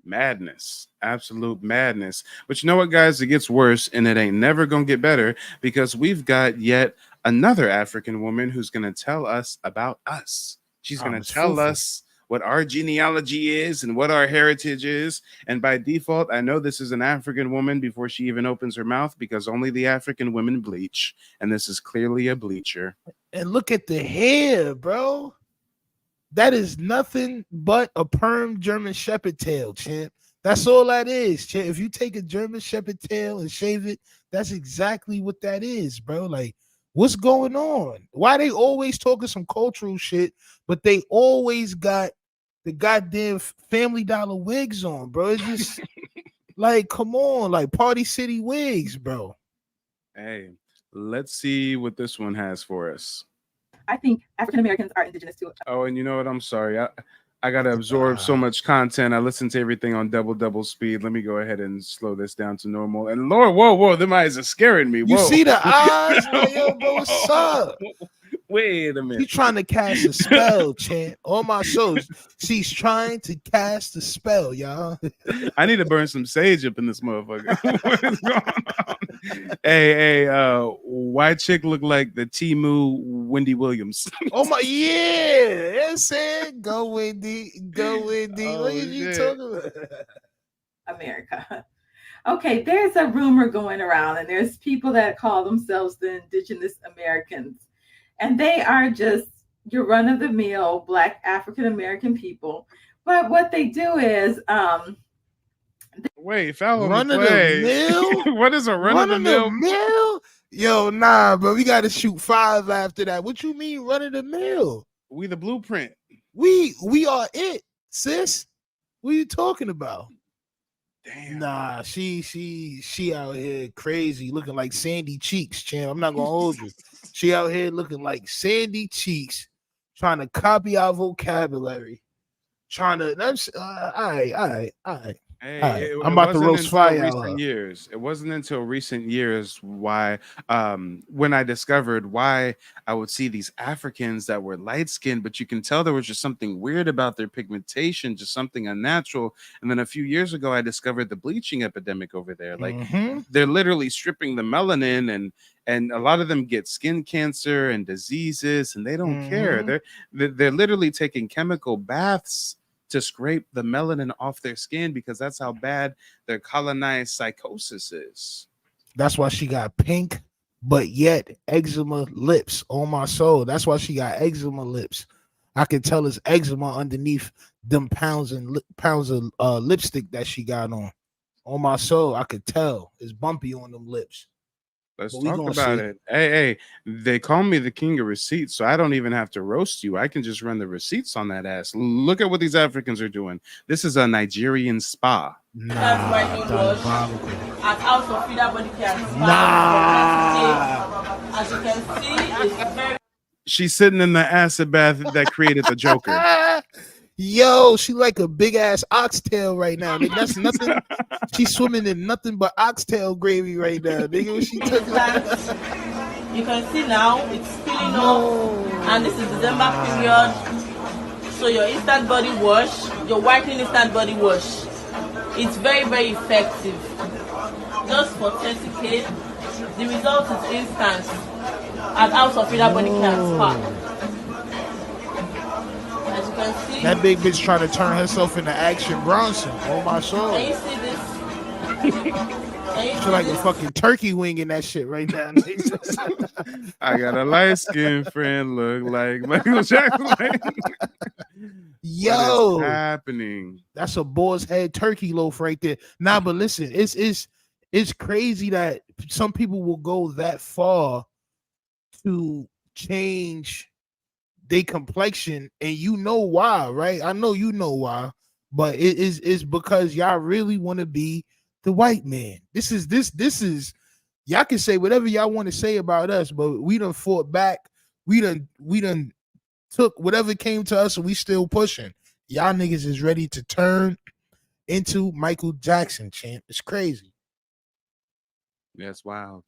Madness, absolute madness. But you know what, guys? It gets worse, and it ain't never gonna get better, because we've got yet another African woman who's gonna tell us about us. She's gonna tell us what our genealogy is and what our heritage is. And by default, I know this is an African woman before she even opens her mouth, because only the African women bleach, and this is clearly a bleacher. And look at the hair, bro. That is nothing but a perm German Shepherd tail, champ. That's all that is, champ. If you take a German Shepherd tail and shave it, that's exactly what that is, bro. Like, what's going on? Why they always talking some cultural shit, but they always got the goddamn Family Dollar wigs on, bro? It's just like, come on, like Party City wigs, bro. Hey, let's see what this one has for us. I think African Americans are indigenous to it. Oh, and you know what? I'm sorry. I got to absorb so much content. I listen to everything on double speed. Let me go ahead and slow this down to normal. And Lord, whoa, them eyes are scaring me. Whoa. You see the eyes? Like, yo, bro, what's up? Wait a minute. He's trying to cast a spell, champ. On my shows, she's trying to cast a spell, y'all. I need to burn some sage up in this motherfucker. What is going on? Hey, white chick look like the Temu Wendy Williams. Oh my, yeah. That's it. Go Wendy. Go Wendy. Oh, what are you talking about? America. Okay, there's a rumor going around, and there's people that call themselves the indigenous Americans. And they are just your run-of-the-mill Black African-American people. But what they do is... Wait, follow run the of the mill? What is a run of the mill? Yo, nah, bro. We got to shoot 5 after that. What you mean run of the mill? We the blueprint. We are it, sis. What are you talking about? Damn. Nah, she out here crazy, looking like Sandy Cheeks, champ. I'm not gonna hold you. She out here looking like Sandy Cheeks, trying to copy our vocabulary, trying to. All right. Hey, I'm about to roast fire. It wasn't until recent years why, when I discovered why I would see these Africans that were light skinned, but you can tell there was just something weird about their pigmentation, just something unnatural. And then a few years ago, I discovered the bleaching epidemic over there. Like they're literally stripping the melanin, and a lot of them get skin cancer and diseases, and they don't care. They're literally taking chemical baths to scrape the melanin off their skin, because that's how bad their colonized psychosis is. That's why she got pink, but yet eczema lips. On my soul. That's why she got eczema lips. I can tell it's eczema underneath them pounds of lipstick that she got on. On my soul, I could tell it's bumpy on them lips. Let's talk about it. Hey, they call me the king of receipts, so I don't even have to roast you. I can just run the receipts on that ass. Look at what these Africans are doing. This is a Nigerian spa. That's why it was at House of Freedom Body Care Spa. As you can see, it's very... She's sitting in the acid bath that created the Joker. Yo, she like a big ass oxtail right now. Nigga, that's nothing. She's swimming in nothing but oxtail gravy right now. Nigga, what she took. You can see now it's filling up, and this is December period. So your instant body wash, your whitening instant body wash, it's very, very effective. Just for 30K, the result is instant at House of Freedom Body Care Spa. As you That big bitch trying to turn herself into Action Bronson. Oh my soul. Can you see this? She like a fucking turkey wing in that shit right now. I got a light skinned friend look like Michael Jackson. Yo, what is happening? That's a boar's head turkey loaf right there. Nah, but listen, it's crazy that some people will go that far to change their complexion, and you know why, right? I know you know why, but it's because y'all really want to be the white man. This is y'all can say whatever y'all want to say about us, but we done fought back. We done took whatever came to us, and we still pushing. Y'all niggas is ready to turn into Michael Jackson, champ. It's crazy. That's wild.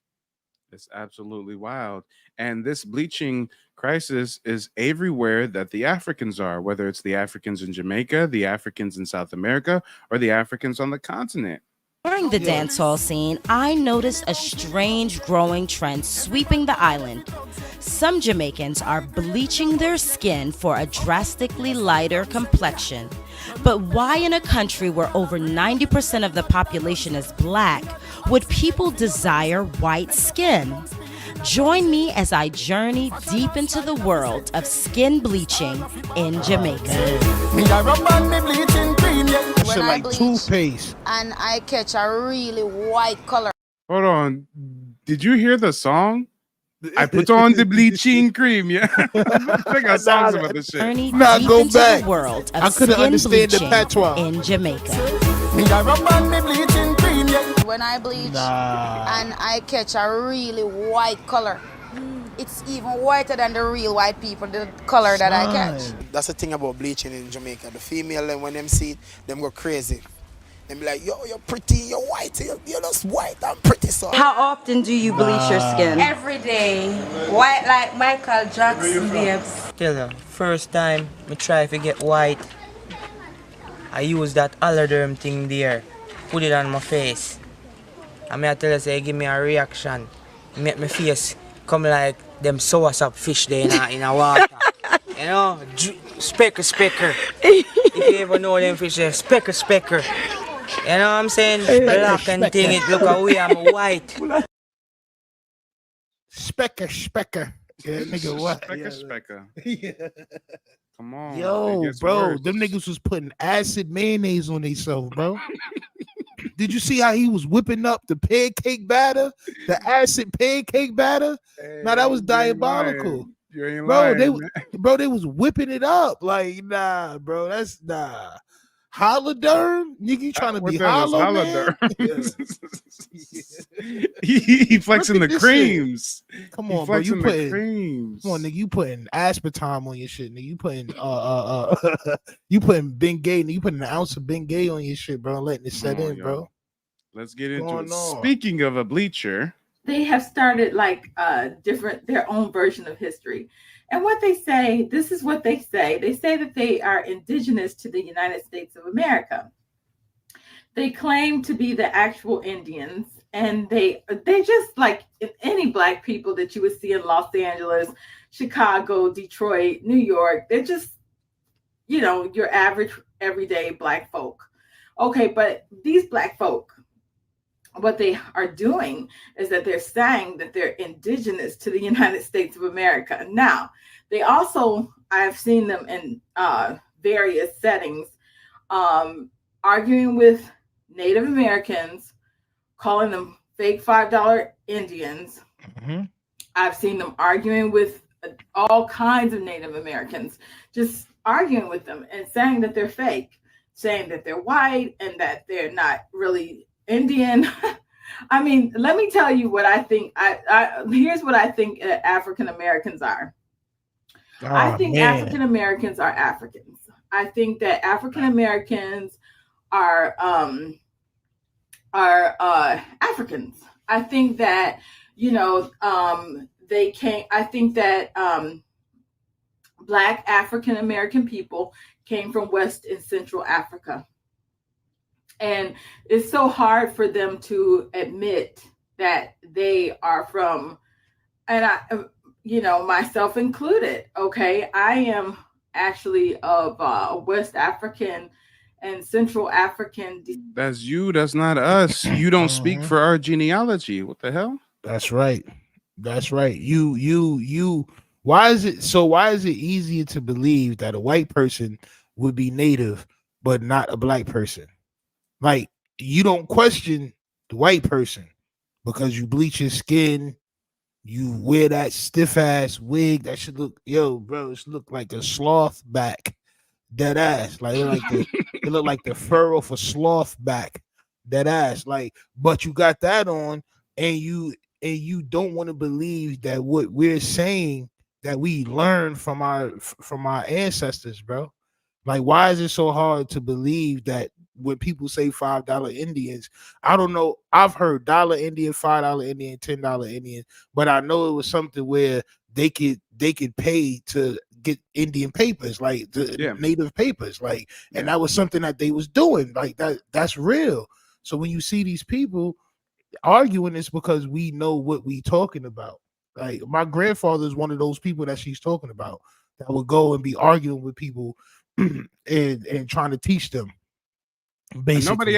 It's absolutely wild. And this bleaching crisis is everywhere that the Africans are, whether it's the Africans in Jamaica, the Africans in South America, or the Africans on the continent. During the dancehall scene, I noticed a strange growing trend sweeping the island. Some Jamaicans are bleaching their skin for a drastically lighter complexion. But why in a country where over 90% of the population is black would people desire white skin? Join me as I journey deep into the world of skin bleaching in Jamaica. Shit like toothpaste. And I catch a really white color. Hold on. Did you hear the song? I put on the bleaching cream. Yeah. I got songs about this shit. Journey Nah, deep go into back. the world of I couldn't skin understand the bleaching patois. in Jamaica. When I bleach Nah. and I catch a really white color. It's even whiter than the real white people, the color that I catch. That's the thing about bleaching in Jamaica. The female, then when them see it, them go crazy. Them be like, yo, you're pretty, you're white, you're just white and pretty. So How often do you bleach your skin? Every day. White like Michael Jackson, babes. Tell you, first time I try to get white, I use that Allerderm thing there, put it on my face. And I tell you, say, give me a reaction. Make my face come like them soursop fish there in a water. You know, specker. If you ever know them fish, specker. You know what I'm saying? Black and thing, it look away, I'm white. Specker. Yeah, nigga, what? Specker. Yeah. Come on. Yo, bro, them niggas was putting acid mayonnaise on themselves, bro. Did you see how he was whipping up the pancake batter? The acid pancake batter? Nah, that was diabolical. You ain't Bro, lying, they was whipping it up. Like, nah, bro, that's nah. Holoderm? Nigga, you trying to be hollow, man? He flexing the Look at this creams. shit. Come He on, bro. You flexing the putting creams. Come on, nigga. You putting aspartame on your shit, nigga. You putting you putting Bengay, nigga. You putting an ounce of Bengay on your shit, bro. Letting it set in, bro. Let's get into Going it. on. Speaking of a bleacher, They have started like their own version of history. And what they say, this is what they say. They say that they are indigenous to the United States of America. They claim to be the actual Indians, and they just like any black people that you would see in Los Angeles, Chicago, Detroit, New York. They're just, you know, your average everyday black folk. Okay, but these black folk, what they are doing is that they're saying that they're indigenous to the United States of America. Now, they also, I've seen them in various settings, arguing with Native Americans, calling them fake $5 Indians. Mm-hmm. I've seen them arguing with all kinds of Native Americans, just arguing with them and saying that they're fake, saying that they're white and that they're not really Indian. I mean, let me tell you what I think. Here's what I think African Americans are. I think African Americans are Africans. I think that African Americans are Africans. I think that, you know, they came. I think that Black African American people came from West and Central Africa. And it's so hard for them to admit that they are from, and I, you know, myself included. Okay, I am actually of West African and Central African. That's you. That's not us. You don't speak for our genealogy. What the hell? That's right. That's right. You. Why is it easier to believe that a white person would be native but not a black person? Like, you don't question the white person because you bleach your skin, you wear that stiff ass wig that should look, bro, it should look like a sloth back, dead ass. Like it look like the fur off a sloth back, dead ass. Like, but you got that on, and you don't want to believe that what we're saying that we learned from our ancestors, bro. Like, why is it so hard to believe that when people say $5 Indians? I don't know. I've heard dollar Indian, $5 Indian, $10 Indian, but I know it was something where they could pay to get Indian papers, like the native papers, like, and that was something that they was doing, like that's real. So when you see these people arguing, it's because we know what we talking about. Like, my grandfather is one of those people that she's talking about that would go and be arguing with people and trying to teach them. Basically,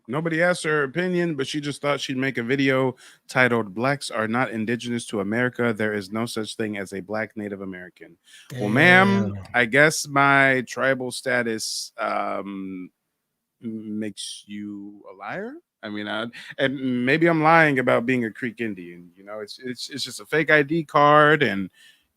Nobody asked her opinion, but she just thought she'd make a video titled "Blacks are not indigenous to America. There is no such thing as a Black Native American." Well, ma'am, I guess my tribal status makes you a liar. I mean, and maybe I'm lying about being a Creek Indian. You know, it's just a fake ID card, and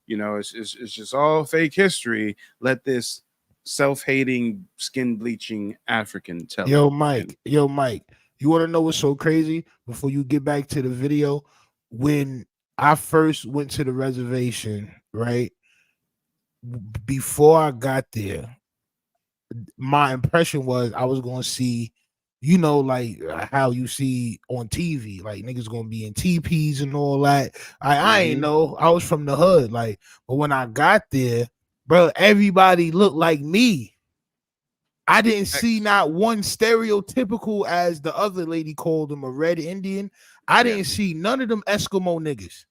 you know, it's just all fake history. Let this self-hating, skin bleaching African tell Yo, it. Mike, you want to know what's so crazy? Before you get back to the video, when I first went to the reservation, right? Before I got there, my impression was I was going to see, you know, like how you see on TV, like niggas going to be in teepees and all that. I ain't know. I was from the hood, like, but when I got there, bro, everybody looked like me. I didn't see not one stereotypical, as the other lady called them, a red Indian. I didn't see none of them Eskimo niggas.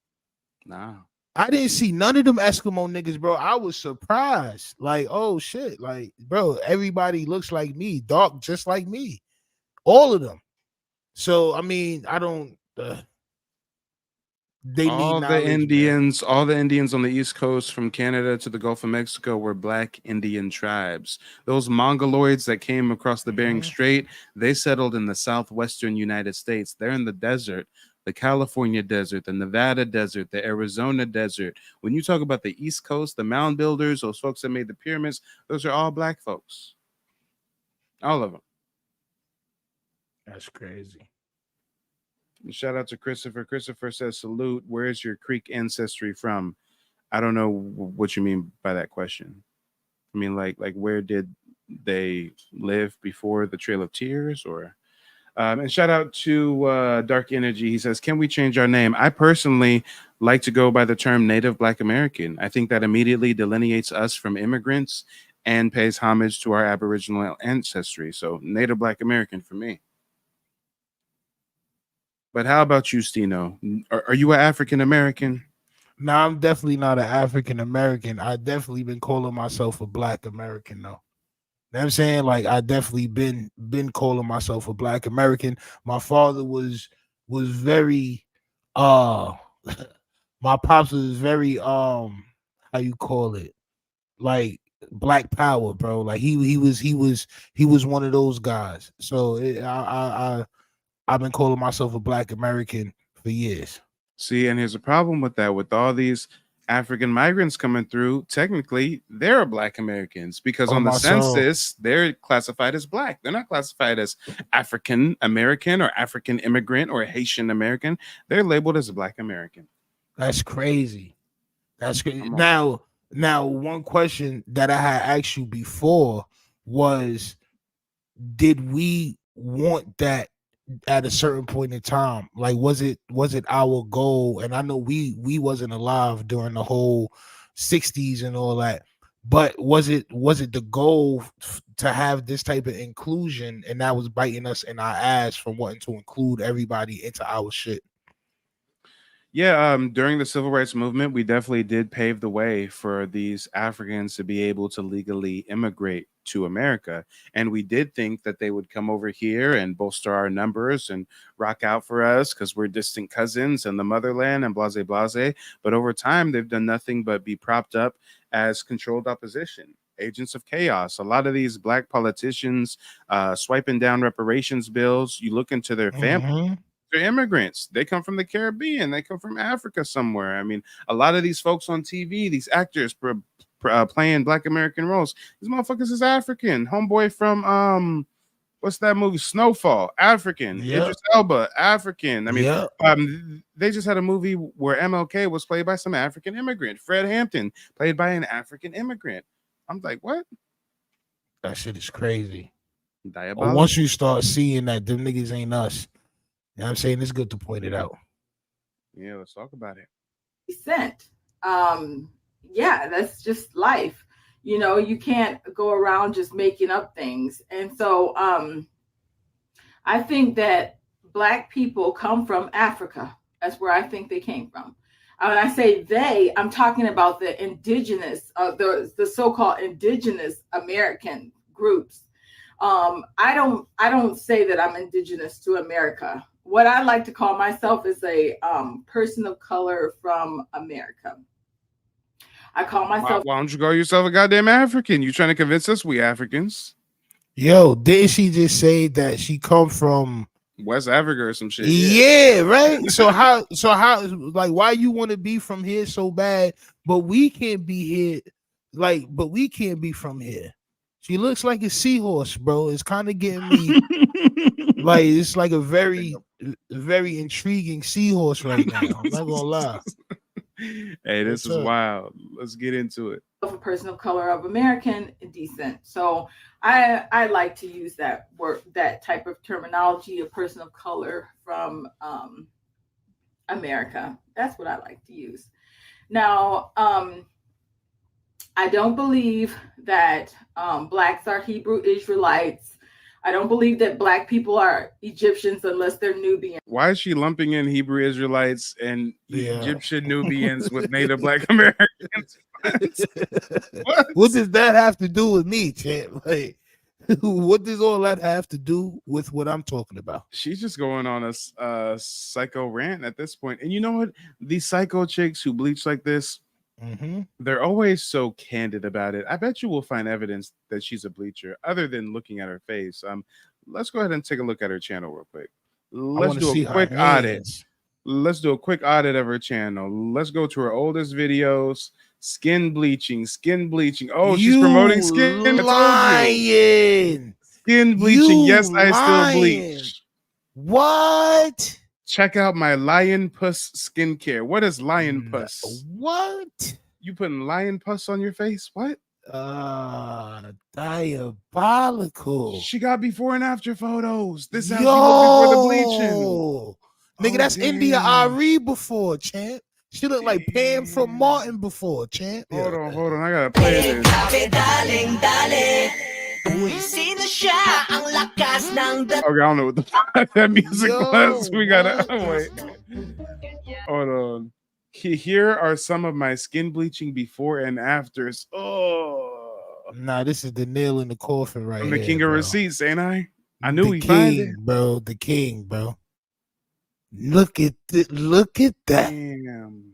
Nah. I didn't see none of them Eskimo niggas, bro. I was surprised. Like, oh shit. Like, bro, everybody looks like me, dark just like me. All of them. So, I mean, I don't they all need the knowledge, Indians, all the Indians on the East Coast from Canada to the Gulf of Mexico were Black Indian tribes. Those Mongoloids that came across the Bering Strait, they settled in the southwestern United States. They're in the desert, the California desert, the Nevada desert, the Arizona desert. When you talk about the East Coast, the mound builders, those folks that made the pyramids, those are all Black folks. All of them. That's crazy. Shout out to Christopher. Christopher says, salute. Where's your Creek ancestry from? I don't know what you mean by that question. I mean, like where did they live before the Trail of Tears? Or and shout out to Dark Energy. He says, can we change our name? I personally like to go by the term Native Black American. I think that immediately delineates us from immigrants and pays homage to our Aboriginal ancestry. So Native Black American for me. But how about you, Stino? Are you an African American? No, I'm definitely not an African American. I definitely been calling myself a Black American, though. You know what I'm saying? Like, I definitely been calling myself a Black American. My father was very my pops was very how you call it? Like Black Power, bro. Like he was one of those guys. So I've been calling myself a Black American for years. See, and here's a problem with that. With all these African migrants coming through, technically, they're Black Americans because on the census, they're classified as Black. They're not classified as African American or African immigrant or Haitian American. They're labeled as a Black American. That's crazy. That's crazy. Now, one question that I had asked you before was, did we want that at a certain point in time? Like, was it our goal? And I know we wasn't alive during the whole 60s and all that, but was it the goal to have this type of inclusion, and that was biting us in our ass from wanting to include everybody into our shit? Yeah, during the civil rights movement, we definitely did pave the way for these Africans to be able to legally immigrate to America. And we did think that they would come over here and bolster our numbers and rock out for us because we're distant cousins in the motherland and blase blase. But over time, they've done nothing but be propped up as controlled opposition, agents of chaos. A lot of these black politicians swiping down reparations bills, you look into their family. They're immigrants. They come from the Caribbean. They come from Africa somewhere. I mean, a lot of these folks on TV, these actors playing Black American roles, these motherfuckers is African. Homeboy from what's that movie? Snowfall, African. Yep. Idris Elba, African. I mean, Yep. they just had a movie where MLK was played by some African immigrant. Fred Hampton played by an African immigrant. I'm like, what? That shit is crazy. But Diabolical. once you start seeing that them niggas ain't us, you know what I'm saying? It's good to point it out. Yeah, let's talk about it. Descent. Yeah, that's just life. You know, you can't go around just making up things. And so I think that Black people come from Africa. That's where I think they came from. When I say they, I'm talking about the indigenous, the so-called indigenous American groups. I don't say that I'm indigenous to America. What I like to call myself is a person of color from America. I call myself. Why don't you call yourself a goddamn African? You trying to convince us we Africans? Yo, didn't she just say that she come from West Africa or some shit? Yeah, right. So how like why you want to be from here so bad, but we can't be here, but we can't be from here. She looks like a seahorse, bro. It's kind of getting me like it's like a very intriguing seahorse right now. I'm not gonna lie. Hey, this is wild. Let's get into it. Of a person of color of American descent. So I like to use that word, that type of terminology, a person of color from America. That's what I like to use. Now, I don't believe that Blacks are Hebrew Israelites. I don't believe that Black people are Egyptians unless they're Nubian. Why is she lumping in Hebrew Israelites and Egyptian Nubians with Native Black Americans? What does that have to do with me, champ? Like, what does all that have to do with what I'm talking about? She's just going on a psycho rant at this point. And you know what? These psycho chicks who bleach like this, they're always so candid about it. I bet you will find evidence that she's a bleacher other than looking at her face. Let's go ahead and take a look at her channel real quick. Let's do a quick audit. Let's do a quick audit of her channel. Let's go to her oldest videos. Skin bleaching. Oh, she's promoting skin. Lying. Skin bleaching. Yes, I still bleach. What? Check out my lion puss skincare. What is lion puss? What? You putting lion puss on your face? What? Diabolical. She got before and after photos. This is how she looked before the bleaching. Nigga, that's India Ari before, champ. She looked like Pam from Martin before, champ. Hold on. I gotta play this. Okay, I don't know what the fuck that music was. We gotta wait. Hold on. Here are some of my skin bleaching before and afters. Oh, nah, this is the nail in the coffin right I'm here. the king of receipts, ain't I? I knew the he find it, king, bro. The king, bro. Look at that. Damn.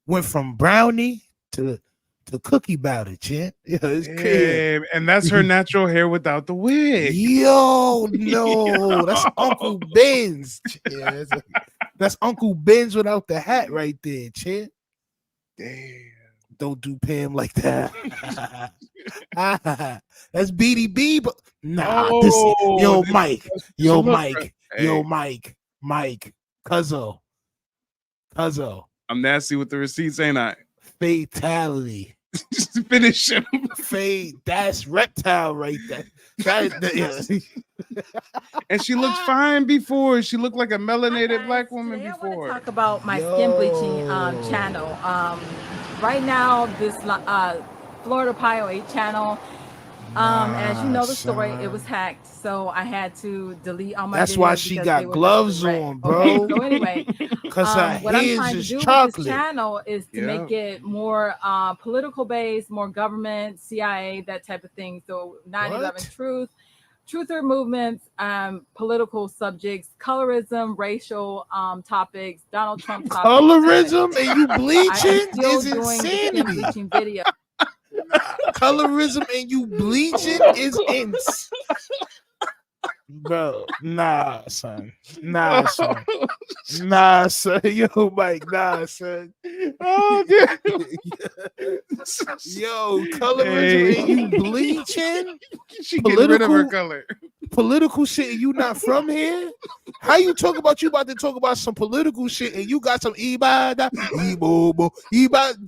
Went from brownie to cookie batter, champ. Yeah, it's crazy. And that's her natural hair without the wig. Yo, no, that's Uncle Ben's. Yeah, that's Uncle Ben's without the hat right there, champ. Damn. Don't do Pam like that. That's BDB, but nah. Mike, Cuzzo. I'm nasty with the receipts, ain't I? Fatality. Just finish him. That's reptile right there. And she looked fine before. She looked like a melanated black woman before. Talk about my skin bleaching channel. Right now, this Florida Pio 8 channel, As you know the story, it was hacked, so I had to delete all my That's videos why she because got they were gloves just direct. on, bro. Okay, so anyway, Cause her what I'm hands trying to is do with chocolate. this channel is to make it more political based, more government, CIA, that type of thing. So 9/11 truther movements, political subjects, colorism, racial topics, Donald Trump topics. Colorism and you bleaching I'm still is doing the skin insanity. bleaching video. Colorism and you bleaching is ins. Bro, nah, son. Nah, son. Nah, son. Yo, Mike, nah, son. Oh, God. Yo, colorism and you bleaching? She getting rid of her color. Political shit and you not from here? How you talk about you about to talk about some political shit and you got some Iba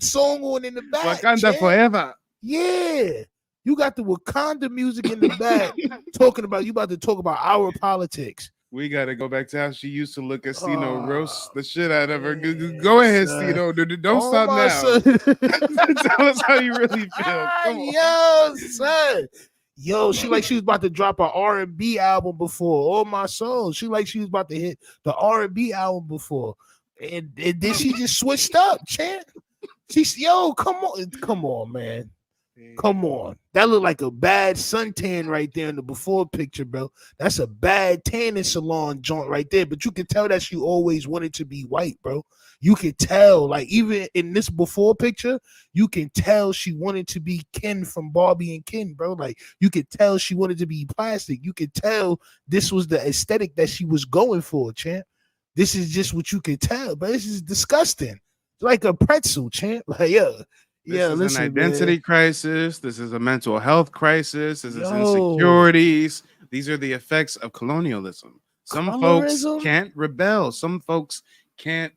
song on in the back? Wakanda forever. Yeah. You got the Wakanda music in the back talking about you about to talk about our politics. We got to go back to how she used to look at Sino roast the shit out of her. Go ahead, Sino. Don't stop now. Tell us how you really feel. Come on. Yo, son. Yo, she like she was about to drop an R&B album before. Oh my soul. She like she was about to hit the R&B album before. And then she just switched up, champ. She's come on, man. Come on. That looked like a bad suntan right there in the before picture, bro. That's a bad tanning salon joint right there. But you can tell that she always wanted to be white, bro. You can tell, like, even in this before picture, you can tell she wanted to be Ken from Barbie and Ken, bro. Like, you could tell she wanted to be plastic. You could tell this was the aesthetic that she was going for, champ. This is just what you could tell, but this is disgusting. It's like a pretzel, champ. Like, This is an identity crisis. This is a mental health crisis. This is Yo. insecurities. These are the effects of colonialism. Some folks Colorism? can't rebel. Some folks can't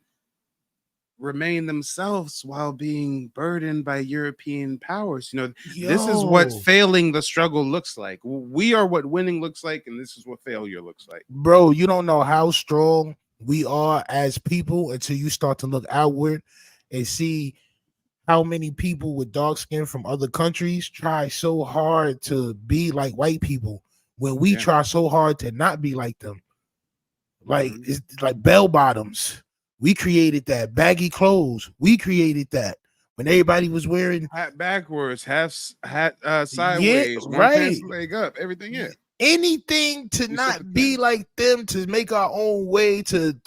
remain themselves while being burdened by European powers. You know, this is what Yo. failing the struggle looks like. We are what winning looks like, and this is what failure looks like. Bro, you don't know how strong we are as people until you start to look outward and see how many people with dark skin from other countries try so hard to be like white people when we try so hard to not be like them. Like it's like bell bottoms. We created that. Baggy clothes. We created that. When everybody was wearing hat backwards, hat sideways, one pants leg up, everything. Anything to not be like them, to make our own way, to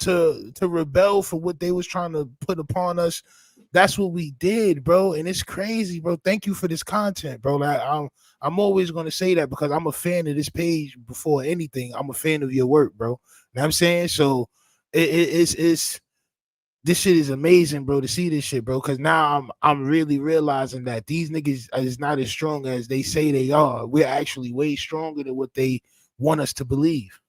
rebel for what they was trying to put upon us. That's what we did, bro. And it's crazy, bro. Thank you for this content, bro. Like, I'm always going to say that because I'm a fan of this page before anything. I'm a fan of your work, bro. You know what I'm saying? So it's this shit is amazing, bro, to see this shit, bro. Because now I'm really realizing that these niggas is not as strong as they say they are. We're actually way stronger than what they want us to believe.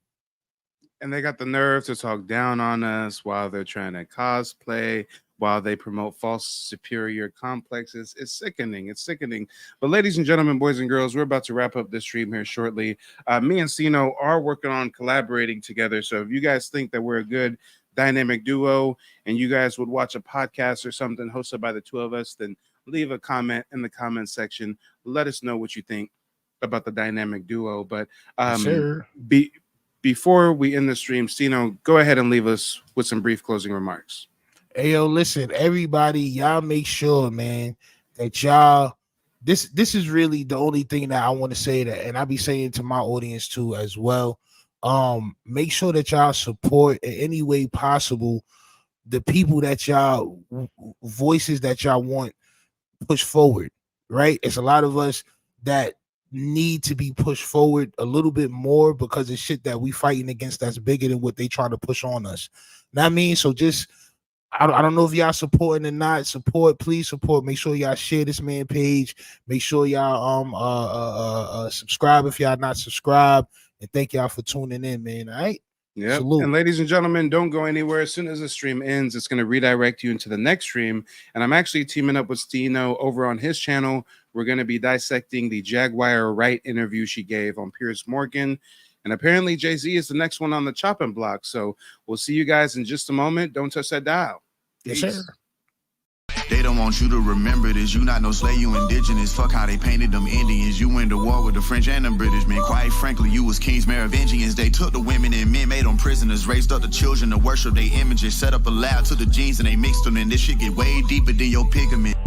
And they got the nerve to talk down on us while they're trying to cosplay, while they promote false superior complexes. It's sickening. It's sickening. But ladies and gentlemen, boys and girls, we're about to wrap up this stream here shortly. Me and Sino are working on collaborating together. So if you guys think that we're a good dynamic duo and you guys would watch a podcast or something hosted by the two of us, then leave a comment in the comment section. Let us know what you think about the dynamic duo. But before we end the stream, Sino, go ahead and leave us with some brief closing remarks. Hey, yo, listen, everybody, y'all make sure, man, that y'all, this is really the only thing that I want to say, that, and I be saying to my audience too as well. Make sure that y'all support in any way possible the people that y'all voices that y'all want push forward, right? It's a lot of us that need to be pushed forward a little bit more because it's shit that we fighting against that's bigger than what they trying to push on us. Know what I mean? So just I don't know if y'all supporting or not. Please support. Make sure y'all share this man page. Make sure y'all subscribe if y'all not subscribed. And thank y'all for tuning in, man. All right. Yeah. Salute. And ladies and gentlemen, don't go anywhere. As soon as the stream ends, it's going to redirect you into the next stream. And I'm actually teaming up with Stino over on his channel. We're going to be dissecting the Jaguar Wright interview she gave on Piers Morgan. And apparently Jay-Z is the next one on the chopping block. So we'll see you guys in just a moment. Don't touch that dial. Yes, sir. They don't want you to remember this. You not no slave, you indigenous. Fuck how they painted them Indians. You went to war with the French and the British men. Quite frankly, you was kings Merovingians. They took the women and men, made them prisoners. Raised up the children to worship their images. Set up a lab to the genes and they mixed them. And this shit get way deeper than your pigment.